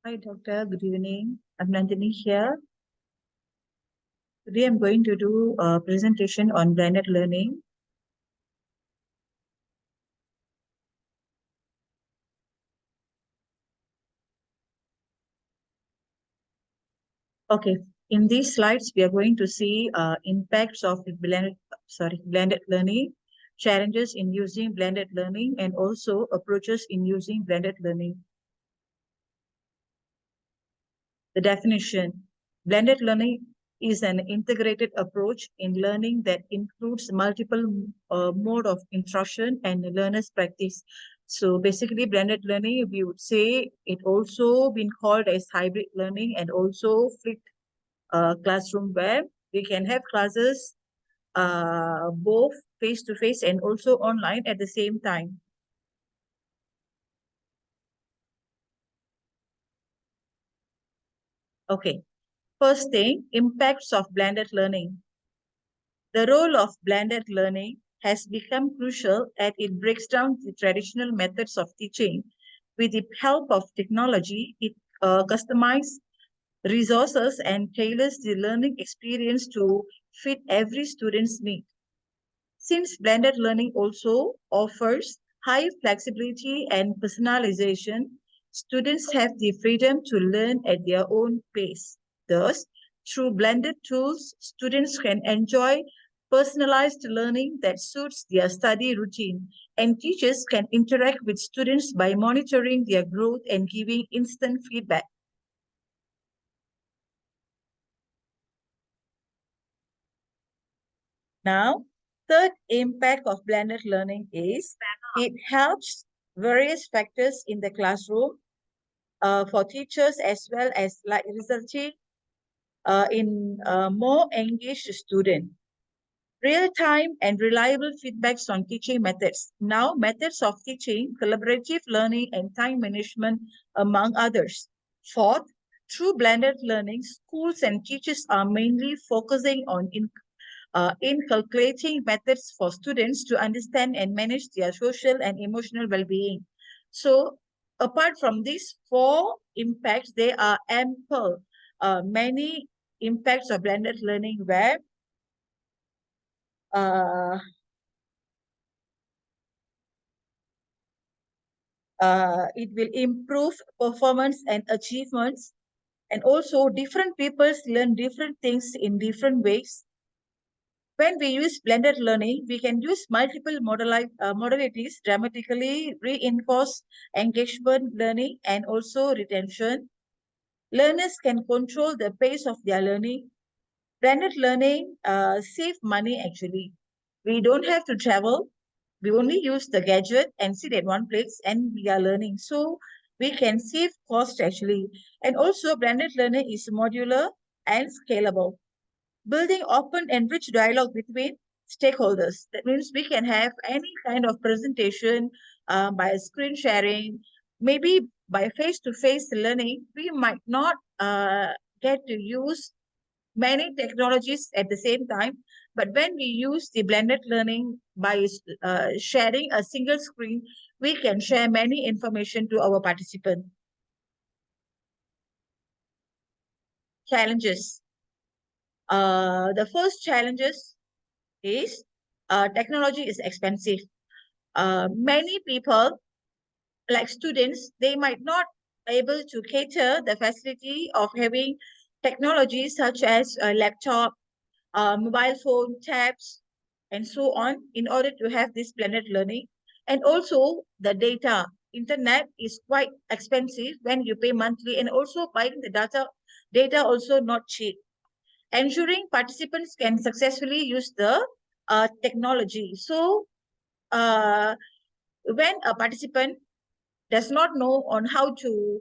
Hi, Doctor. Good evening. I'm Nandini here. Today I'm going to do a presentation on blended learning. Okay, in these slides, we are going to see impacts of the blended learning, challenges in using blended learning, and also approaches in using blended learning. The definition: blended learning is an integrated approach in learning that includes multiple mode of instruction and learner's practice. So basically, blended learning, we would say it also been called as hybrid learning and also flipped classroom, where we can have classes both face-to-face and also online at the same time. Okay, first thing, impacts of blended learning. The role of blended learning has become crucial as it breaks down the traditional methods of teaching. With the help of technology, it customizes resources and tailors the learning experience to fit every student's need. Since blended learning also offers high flexibility and personalization, students have the freedom to learn at their own pace. Thus, through blended tools, students can enjoy personalized learning that suits their study routine, and teachers can interact with students by monitoring their growth and giving instant feedback. Now, third impact of blended learning is it helps various factors in the classroom for teachers as well as like resulting in more engaged student. Real-time and reliable feedbacks on teaching methods. Now, methods of teaching, collaborative learning, and time management, among others. Fourth, through blended learning, schools and teachers are mainly focusing on inculcating methods for students to understand and manage their social and emotional well-being. So, apart from these four impacts, there are ample, many impacts of blended learning where uh, it will improve performance and achievements. And also, different people learn different things in different ways. When we use blended learning, we can use multiple modalities dramatically reinforce engagement learning and also retention. Learners can control the pace of their learning. Blended learning save money actually. We don't have to travel. We only use the gadget and sit at one place and we are learning. So we can save cost actually. And also blended learning is modular and scalable, building open and rich dialogue between stakeholders. That means we can have any kind of presentation by screen sharing, maybe by face-to-face learning. We might not get to use many technologies at the same time, but when we use the blended learning by sharing a single screen, we can share many information to our participants. Challenges. The first challenges is technology is expensive. Many people, like students, they might not able to cater the facility of having technology such as a laptop, mobile phone, tabs, and so on in order to have this blended learning. And also the data, internet is quite expensive when you pay monthly, and also buying the data also not cheap. Ensuring participants can successfully use the technology. So uh, when a participant does not know on how to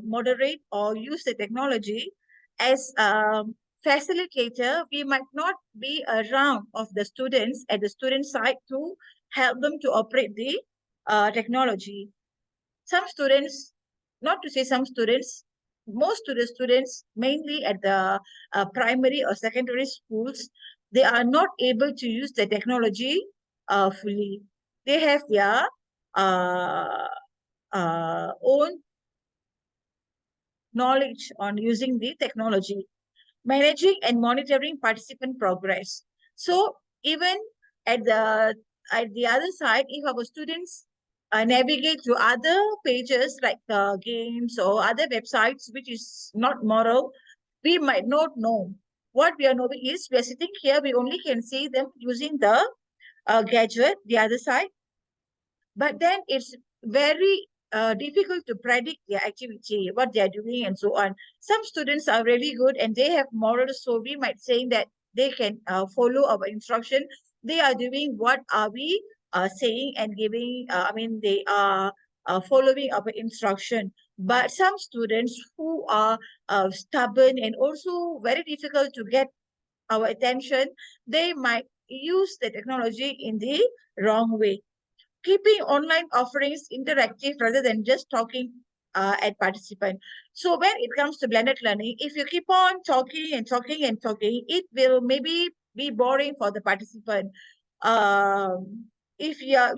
moderate or use the technology, as a facilitator, we might not be around of the students at the student side to help them to operate the technology. Some students, not to say some students, most of the students, mainly at the primary or secondary schools, they are not able to use the technology fully. They have their own knowledge on using the technology, managing and monitoring participant progress. So even at the other side, if our students navigate to other pages like games or other websites, which is not moral, we might not know. What we are knowing is we are sitting here, we only can see them using the gadget, the other side, but then it's very difficult to predict their activity, what they are doing, and so on. Some students are really good and they have morals, so we might say that they can follow our instruction. They are doing what are we saying and giving. They are following our instruction. But some students who are stubborn and also very difficult to get our attention, they might use the technology in the wrong way, keeping online offerings interactive rather than just talking at participant. So when it comes to blended learning, if you keep on talking and talking and talking, it will maybe be boring for the participant. If we are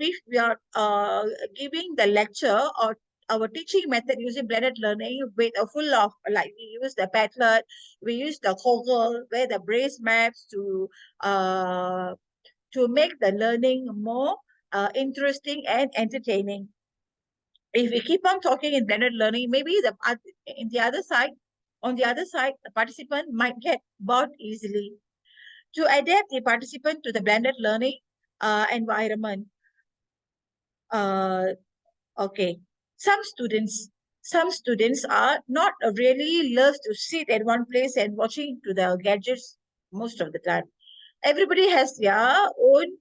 giving the lecture or our teaching method using blended learning with a full of, like, we use the Padlet, we use the Kaggle, where the brace maps to make the learning more interesting and entertaining. If we keep on talking in blended learning, maybe in the other side, on the other side, the participant might get bored easily. To adapt the participant to the blended learning environment, uh, okay, some students are not really love to sit at one place and watching to the gadgets most of the time. Everybody has their own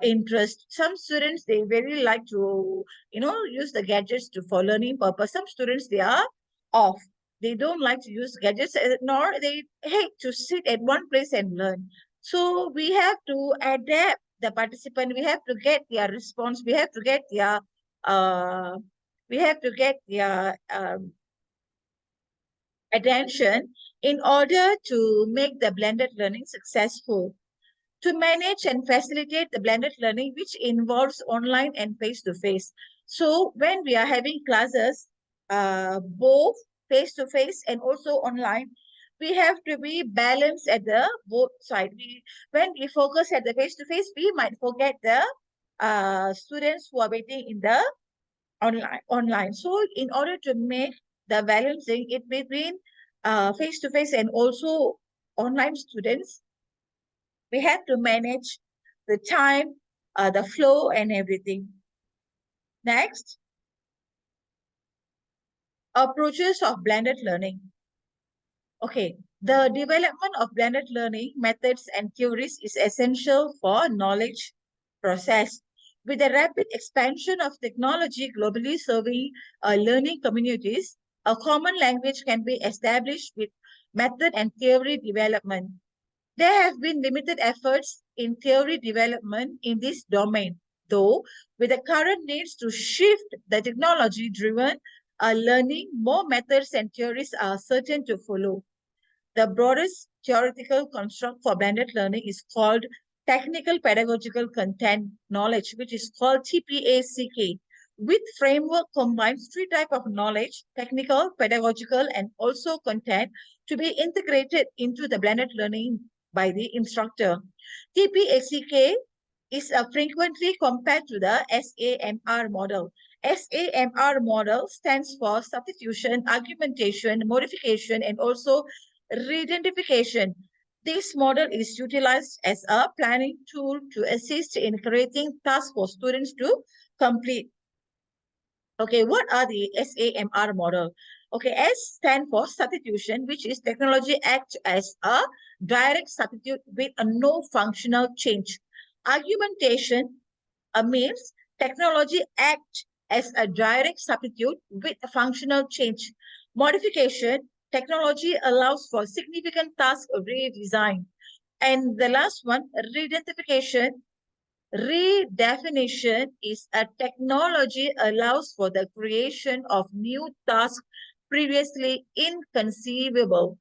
interest. Some students, they very like to, use the gadgets for learning purpose. Some students, they are off. They don't like to use gadgets, nor they hate to sit at one place and learn. So we have to adapt the participant. We have to get their response. Uh, we have to get their attention in order to make the blended learning successful. To manage and facilitate the blended learning, which involves online and face-to-face. So when we are having classes, both face-to-face and also online, we have to be balanced at the both side. When we focus at the face-to-face, we might forget the students who are waiting in the online. So in order to make the balancing it between face-to-face and also online students, we have to manage the time, the flow, and everything. Next, approaches of blended learning. Okay, the development of blended learning methods and theories is essential for knowledge process. With the rapid expansion of technology globally serving learning communities, a common language can be established with method and theory development. There have been limited efforts in theory development in this domain, though with the current needs to shift the technology-driven learning, more methods and theories are certain to follow. The broadest theoretical construct for blended learning is called Technical Pedagogical Content Knowledge, which is called TPACK. With framework combines three types of knowledge: technical, pedagogical, and also content, to be integrated into the blended learning by the instructor. TPACK is frequently compared to the SAMR model. SAMR model stands for substitution, argumentation, modification, and also re-identification. This model is utilized as a planning tool to assist in creating tasks for students to complete. Okay, what are the SAMR model? Okay, S stand for substitution, which is technology acts as a direct substitute with a no functional change. Argumentation means technology acts as a direct substitute with a functional change. Modification, technology allows for significant task redesign. And the last one, re-identification. Redefinition is a technology allows for the creation of new tasks previously inconceivable.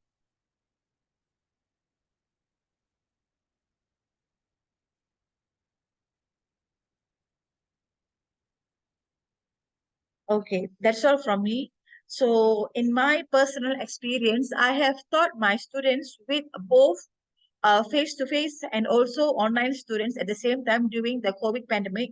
Okay, that's all from me. So in my personal experience, I have taught my students with both face-to-face and also online students at the same time during the COVID pandemic.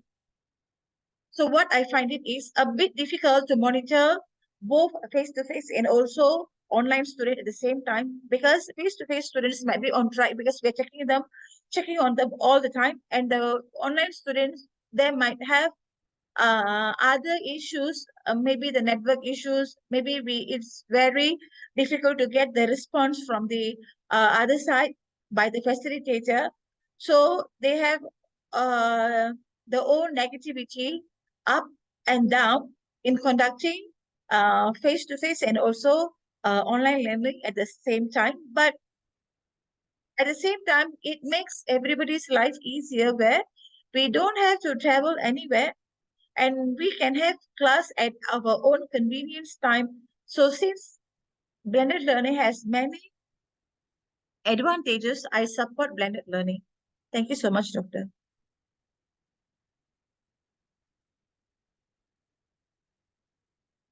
So what I find it is a bit difficult to monitor both face-to-face and also online student at the same time, because face-to-face students might be on track because we're checking on them all the time, and the online students, they might have other issues, maybe the network issues, maybe it's very difficult to get the response from the other side by the facilitator. So they have the own negativity up and down in conducting face-to-face and also online learning at the same time. But at the same time, it makes everybody's life easier, where we don't have to travel anywhere and we can have class at our own convenience time. So since blended learning has many advantages, I support blended learning. Thank you so much, Doctor.